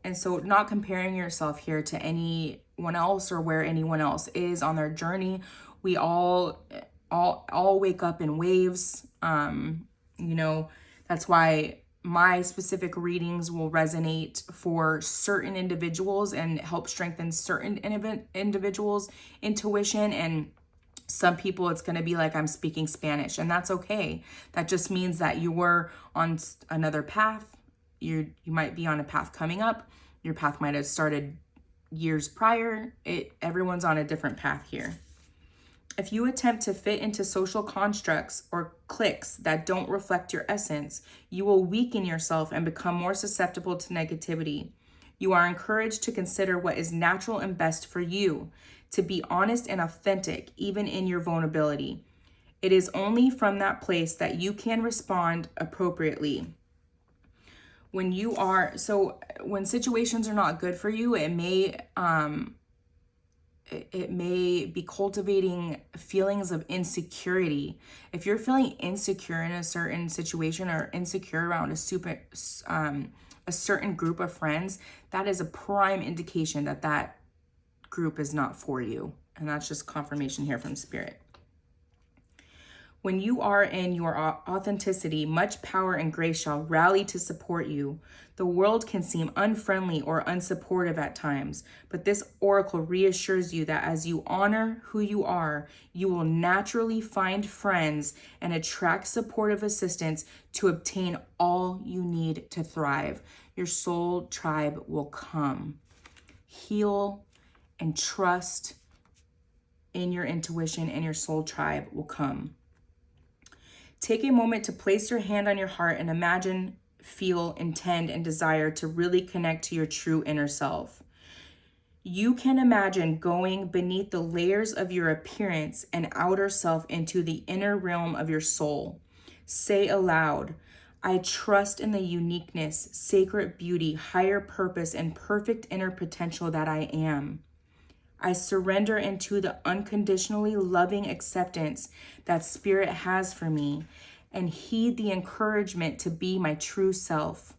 And so not comparing yourself here to anyone else or where anyone else is on their journey. We all wake up in waves. That's why my specific readings will resonate for certain individuals and help strengthen certain individuals' intuition. And some people, it's going to be like I'm speaking Spanish, and that's okay. That just means that you're on another path. You might be on a path coming up. Your path might have started years prior. Everyone's on a different path here. If you attempt to fit into social constructs or cliques that don't reflect your essence, you will weaken yourself and become more susceptible to negativity. You are encouraged to consider what is natural and best for you, to be honest and authentic, even in your vulnerability. It is only from that place that you can respond appropriately. When situations are not good for you, it may be cultivating feelings of insecurity. If you're feeling insecure in a certain situation or insecure around a certain group of friends, that is a prime indication that group is not for you. And that's just confirmation here from Spirit. When you are in your authenticity, much power and grace shall rally to support you. The world can seem unfriendly or unsupportive at times, but this oracle reassures you that as you honor who you are, you will naturally find friends and attract supportive assistance to obtain all you need to thrive. Your soul tribe will come. Heal and trust in your intuition, and your soul tribe will come. Take a moment to place your hand on your heart and imagine, feel, intend, and desire to really connect to your true inner self. You can imagine going beneath the layers of your appearance and outer self into the inner realm of your soul. Say aloud, I trust in the uniqueness, sacred beauty, higher purpose, and perfect inner potential that I am. I surrender into the unconditionally loving acceptance that Spirit has for me and heed the encouragement to be my true self.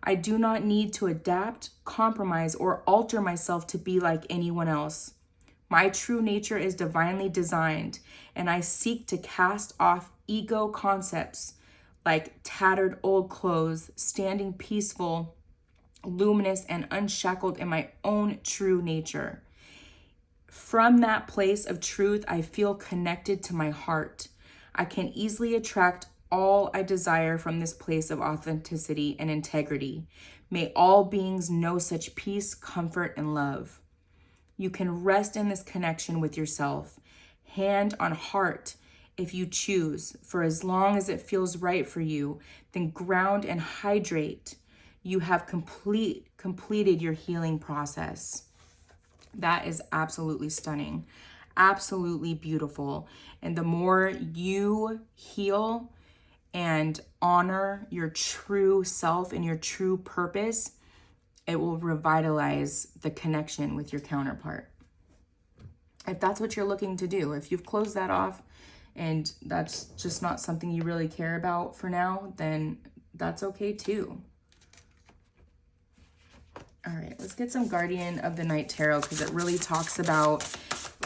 I do not need to adapt, compromise, or alter myself to be like anyone else. My true nature is divinely designed, and I seek to cast off ego concepts like tattered old clothes, standing peaceful, luminous, and unshackled in my own true nature. From that place of truth, I feel connected to my heart. I can easily attract all I desire from this place of authenticity and integrity. May all beings know such peace, comfort, and love. You can rest in this connection with yourself, hand on heart, if you choose, for as long as it feels right for you, then ground and hydrate. You have completed your healing process. That is absolutely stunning, absolutely beautiful. And the more you heal and honor your true self and your true purpose, it will revitalize the connection with your counterpart. If that's what you're looking to do, if you've closed that off and that's just not something you really care about for now, then that's okay too. All right, let's get some Guardian of the Night Tarot, because it really talks about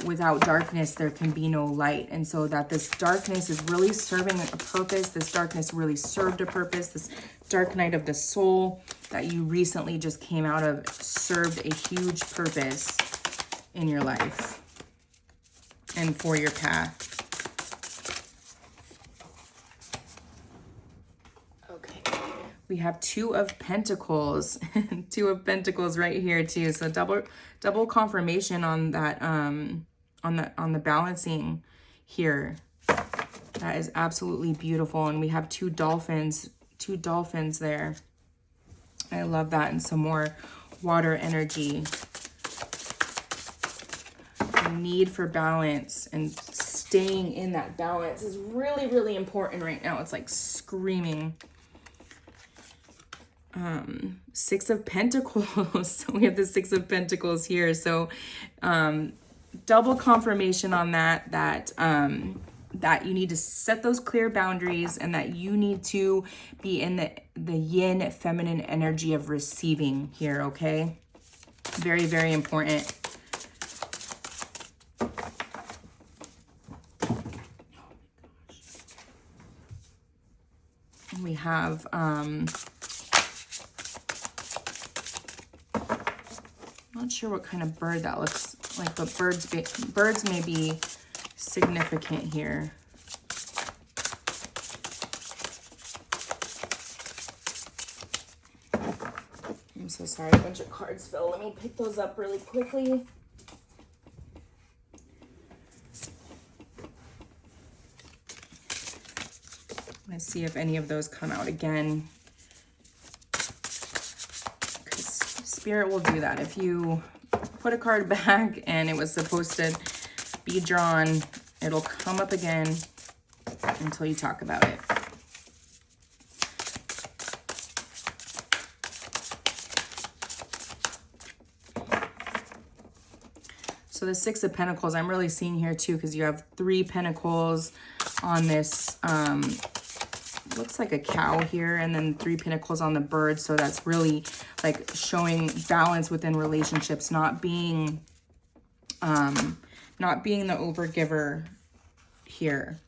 without darkness, there can be no light. And so that this darkness is really serving a purpose. This darkness really served a purpose. This dark night of the soul that you recently just came out of served a huge purpose in your life and for your path. Okay, we have Two of Pentacles. Two of Pentacles right here too. So double confirmation on that, on the balancing here. That is absolutely beautiful. And we have two dolphins there. I love that. And some more water energy. The need for balance and staying in that balance is really, really important right now. It's like screaming. Six of Pentacles. So we have the Six of Pentacles here. So double confirmation on that, that you need to set those clear boundaries and that you need to be in the yin feminine energy of receiving here, okay? Very, very important. We have not sure what kind of bird that looks like, but birds may be significant here. I'm so sorry, a bunch of cards fell. Let me pick those up really quickly. Let's see if any of those come out again. Because Spirit will do that. If you put a card back and it was supposed to be drawn, it'll come up again until you talk about it. So the Six of Pentacles, I'm really seeing here too, because you have 3 pentacles on this, looks like a cow here, and then 3 pentacles on the bird. So that's really like showing balance within relationships, not being the overgiver here.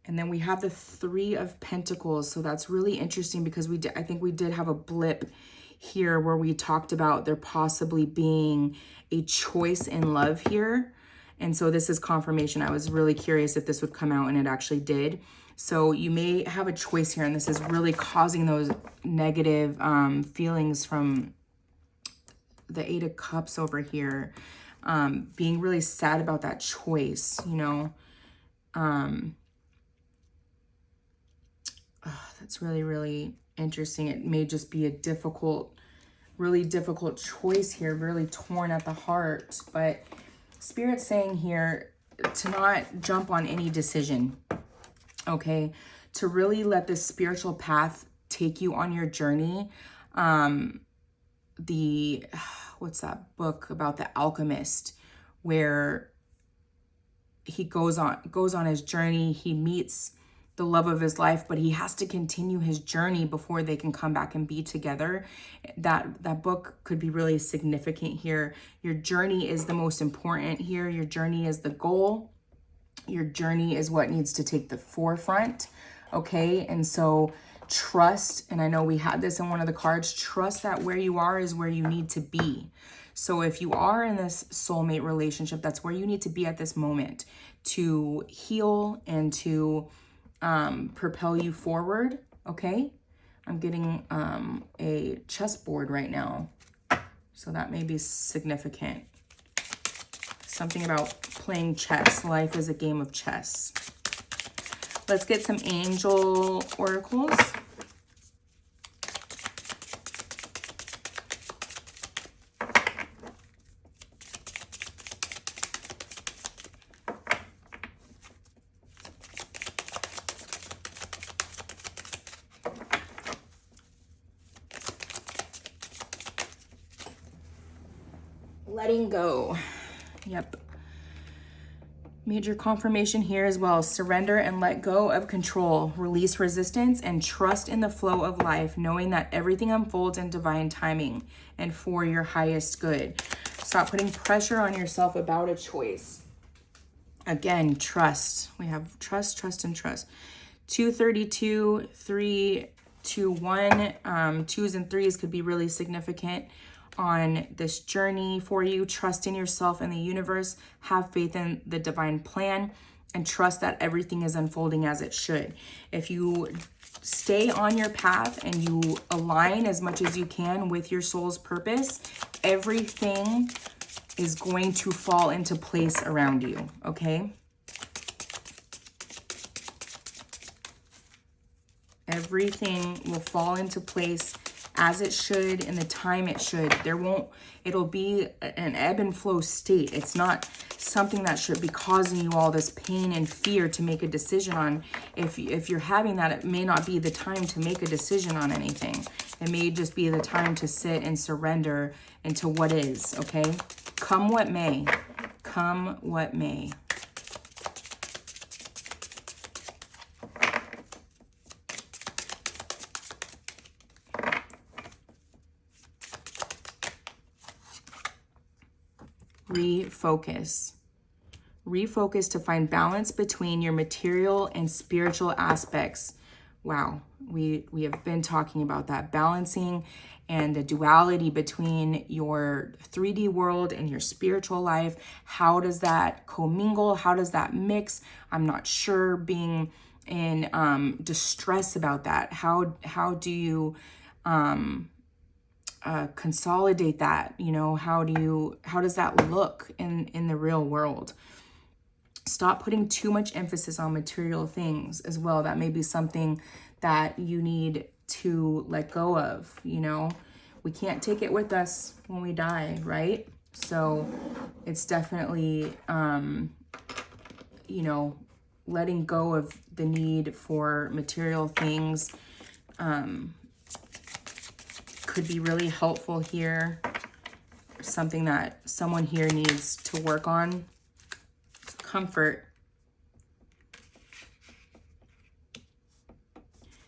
And then we have the 3 of Pentacles. So that's really interesting because I think we did have a blip here where we talked about there possibly being a choice in love here. And so this is confirmation. I was really curious if this would come out, and it actually did. So you may have a choice here, and this is really causing those negative feelings from the 8 of Cups over here. Being really sad about that choice, you know. That's really, really interesting. It may just be a really difficult choice here, really torn at the heart. But Spirit's saying here to not jump on any decision, okay? To really let this spiritual path take you on your journey. What's that book about the alchemist, where he goes on his journey, he meets the love of his life, but he has to continue his journey before they can come back and be together. That book could be really significant here. Your journey is the most important here. Your journey is the goal. Your journey is what needs to take the forefront, okay? And so trust, and I know we had this in one of the cards, trust that where you are is where you need to be. So if you are in this soulmate relationship, that's where you need to be at this moment to heal and to propel you forward, okay? I'm getting a chessboard right now, so that may be significant. Something about playing chess. Life is a game of chess. Let's get some angel oracles. Letting go. Yep. Major confirmation here as well. Surrender and let go of control. Release resistance and trust in the flow of life, knowing that everything unfolds in divine timing and for your highest good. Stop putting pressure on yourself about a choice. Again, trust. We have trust, trust, and trust. 232, 3 to 1. 2s and 3s could be really significant on this journey for you. Trust in yourself and the universe. Have faith in the divine plan and trust that everything is unfolding as it should. If you stay on your path and you align as much as you can with your soul's purpose, everything is going to fall into place around you, okay? Everything will fall into place as it should in the time it should. It'll be an ebb and flow state. It's not something that should be causing you all this pain and fear to make a decision on. If you're having that, it may not be the time to make a decision on anything. It may just be the time to sit and surrender into what is, okay? Come what may. Come what may. Refocus. Refocus to find balance between your material and spiritual aspects. Wow, we have been talking about that, balancing and the duality between your 3D world and your spiritual life. How does that commingle? How does that mix? I'm not sure. Being in distress about that. How do you consolidate that? You know, how does that look in the real world? Stop putting too much emphasis on material things as well. That may be something that you need to let go of. You know, we can't take it with us when we die, right? So it's definitely, you know, letting go of the need for material things could be really helpful here. Something that someone here needs to work on. Comfort.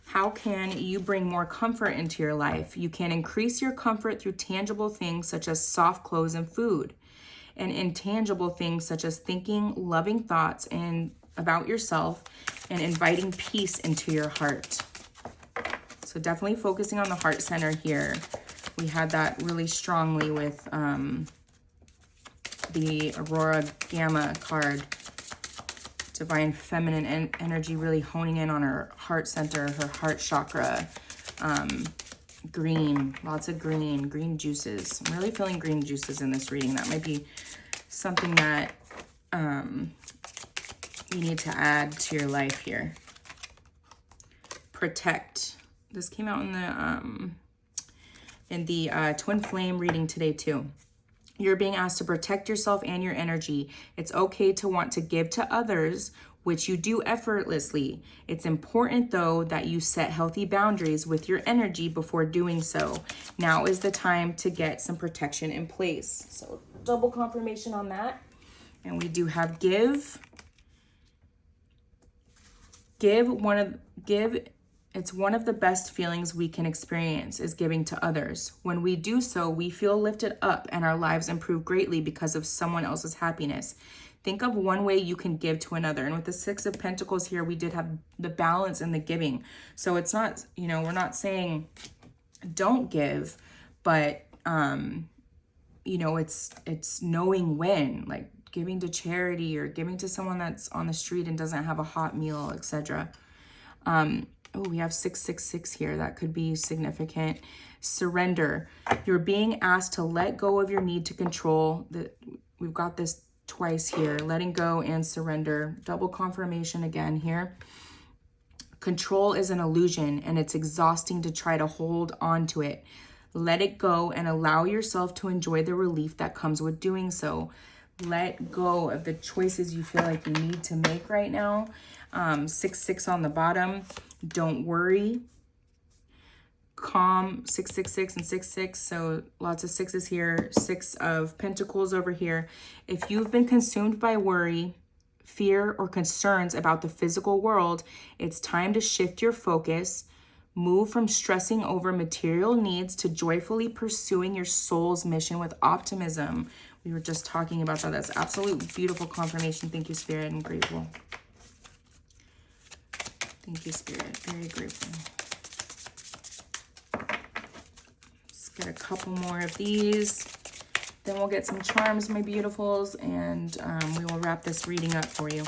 How can you bring more comfort into your life? You can increase your comfort through tangible things such as soft clothes and food, and intangible things such as thinking loving thoughts and about yourself and inviting peace into your heart. So definitely focusing on the heart center here. We had that really strongly with the Aurora Gamma card. Divine feminine energy really honing in on her heart center, her heart chakra. Green, lots of green juices. I'm really feeling green juices in this reading. That might be something that you need to add to your life here. Protect. This came out in the twin flame reading today too. You're being asked to protect yourself and your energy. It's okay to want to give to others, which you do effortlessly. It's important, though, that you set healthy boundaries with your energy before doing so. Now is the time to get some protection in place. So double confirmation on that. And we do have give. It's one of the best feelings we can experience is giving to others. When we do so, we feel lifted up and our lives improve greatly because of someone else's happiness. Think of one way you can give to another. And with the 6 of Pentacles here, we did have the balance in the giving. So it's not, you know, we're not saying don't give, but, you know, it's knowing when, like giving to charity or giving to someone that's on the street and doesn't have a hot meal, etc. Oh, we have 666 here. That could be significant. Surrender. You're being asked to let go of your need to control. We've got this twice here. Letting go and surrender. Double confirmation again here. Control is an illusion and it's exhausting to try to hold on to it. Let it go and allow yourself to enjoy the relief that comes with doing so. Let go of the choices you feel like you need to make right now. 6-6 on the bottom. Don't worry. Calm. 6-6-6 and 6-6. So lots of 6s here. 6 of Pentacles over here. If you've been consumed by worry, fear, or concerns about the physical world, it's time to shift your focus. Move from stressing over material needs to joyfully pursuing your soul's mission with optimism. We were just talking about that. That's absolute beautiful confirmation. Thank you, Spirit. I'm grateful. Thank you, Spirit. Very grateful. get a couple more of these. Then we'll get some charms, my beautifuls, and we will wrap this reading up for you.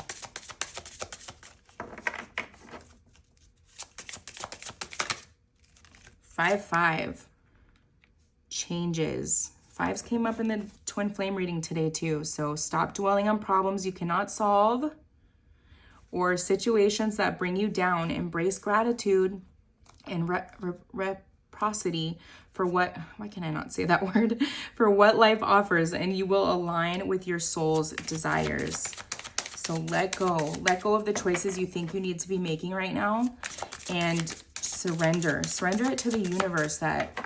Five. Changes. Fives came up in the twin flame reading today too. So stop dwelling on problems you cannot solve or situations that bring you down. Embrace gratitude and reciprocity for what, why can I not say that word? For what life offers, and you will align with your soul's desires. So let go of the choices you think you need to be making right now, and surrender it to the universe that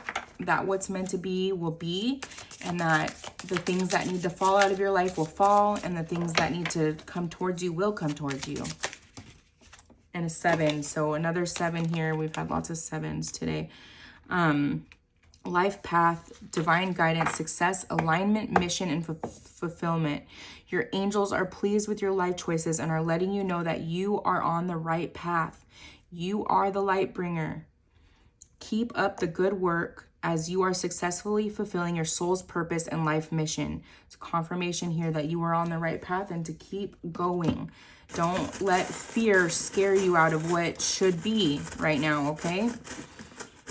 what's meant to be will be, and that the things that need to fall out of your life will fall, and the things that need to come towards you will come towards you. And a 7, so another 7 here. We've had lots of 7s today. Life path, divine guidance, success, alignment, mission, and fulfillment. Your angels are pleased with your life choices and are letting you know that you are on the right path. You are the light bringer. Keep up the good work as you are successfully fulfilling your soul's purpose and life mission. It's confirmation here that you are on the right path and to keep going. Don't let fear scare you out of what should be right now, okay?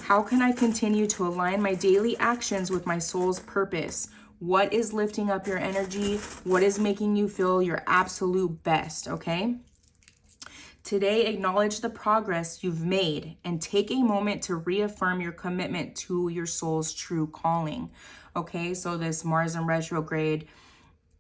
How can I continue to align my daily actions with my soul's purpose? What is lifting up your energy? What is making you feel your absolute best, okay? Today, acknowledge the progress you've made and take a moment to reaffirm your commitment to your soul's true calling. Okay, so this Mars in retrograde,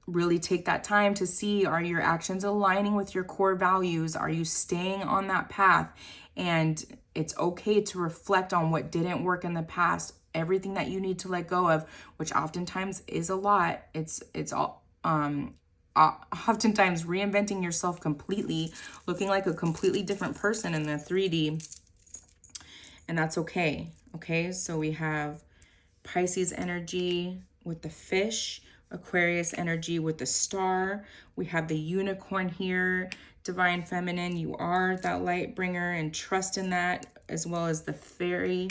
really take that time to see, are your actions aligning with your core values? Are you staying on that path? And it's okay to reflect on what didn't work in the past, everything that you need to let go of, which oftentimes is a lot. It's all oftentimes reinventing yourself completely, looking like a completely different person in the 3D, and that's okay. Okay, so we have Pisces energy with the fish, Aquarius energy with the star. We have the unicorn here, divine feminine. You are that light bringer, and trust in that, as well as the fairy.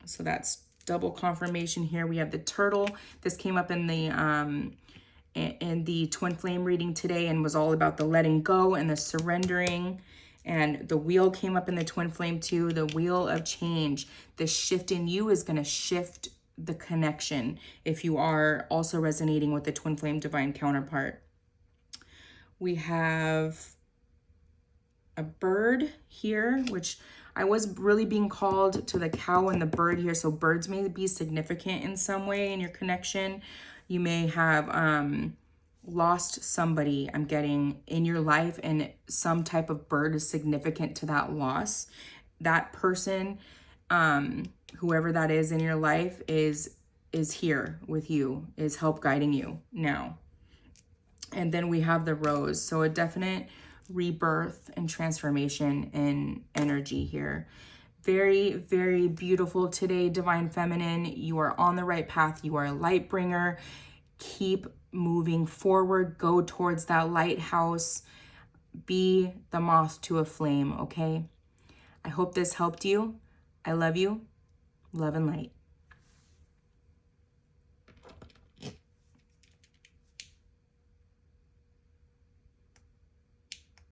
So that's double confirmation here. We have the turtle. This came up in the twin flame reading today and was all about the letting go and the surrendering. And the wheel came up in the twin flame too, the wheel of change. The shift in you is going to shift the connection if you are also resonating with the twin flame divine counterpart. We have a bird here, which I was really being called to the cow and the bird here. So birds may be significant in some way in your connection. You may have lost somebody, I'm getting, in your life, and some type of bird is significant to that loss. That person, whoever that is in your life, is here with you, is help guiding you now. And then we have the rose. So a definite rebirth and transformation in energy here. Very, very beautiful today, divine feminine. You are on the right path. You are a light bringer. Keep moving forward. Go towards that lighthouse. Be the moth to a flame, okay? I hope this helped you. I love you. Love and light.